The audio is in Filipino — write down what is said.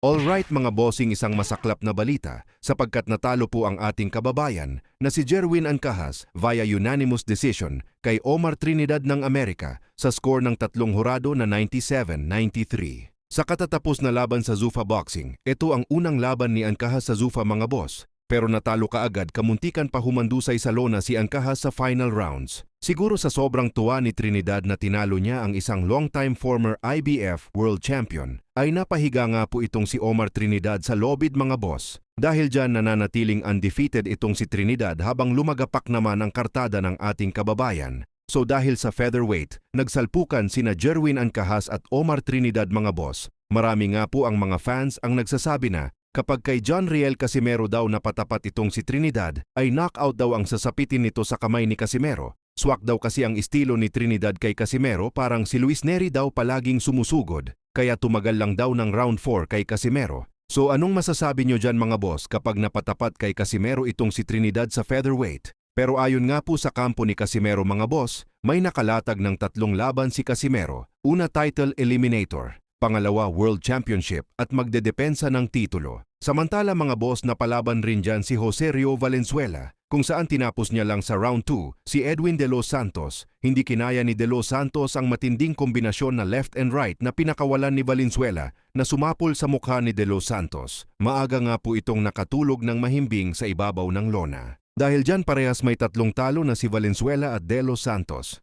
Alright mga bossing, isang masaklap na balita sapagkat natalo po ang ating kababayan na si Jerwin Ancahas via unanimous decision kay Omar Trinidad ng Amerika sa score ng 3 hurado na 97-93. Sa katatapos na laban sa Zuffa Boxing, ito ang unang laban ni Ancahas sa Zuffa mga boss. Pero natalo kaagad, kamuntikan pa humandusay sa lona si Ancahas sa final rounds. Siguro sa sobrang tuwa ni Trinidad na tinalo niya ang isang long-time former IBF World Champion, ay napahiga nga po itong si Omar Trinidad sa lobid mga boss. Dahil dyan nananatiling undefeated itong si Trinidad habang lumagapak naman ang kartada ng ating kababayan. So dahil sa featherweight, nagsalpukan sina Jerwin Ancahas at Omar Trinidad mga boss. Marami nga po ang mga fans ang nagsasabi na kapag kay John Riel Casimero daw napatapat itong si Trinidad, ay knockout daw ang sasapitin nito sa kamay ni Casimero. Swak daw kasi ang estilo ni Trinidad kay Casimero, parang si Luis Nery daw palaging sumusugod, kaya tumagal lang daw ng round 4 kay Casimero. So anong masasabi nyo dyan mga boss kapag napatapat kay Casimero itong si Trinidad sa featherweight? Pero ayon nga po sa kampo ni Casimero mga boss, may nakalatag ng 3 laban si Casimero. Una, title eliminator. Pangalawa, World Championship at magdedepensa ng titulo. Samantala mga boss, napalaban rin dyan si Jose Rio Valenzuela, kung saan tinapos niya lang sa round 2 si Edwin De Los Santos. Hindi kinaya ni De Los Santos ang matinding kombinasyon na left and right na pinakawalan ni Valenzuela na sumapol sa mukha ni De Los Santos. Maaga nga po itong nakatulog ng mahimbing sa ibabaw ng lona. Dahil dyan parehas may 3 talo na si Valenzuela at De Los Santos.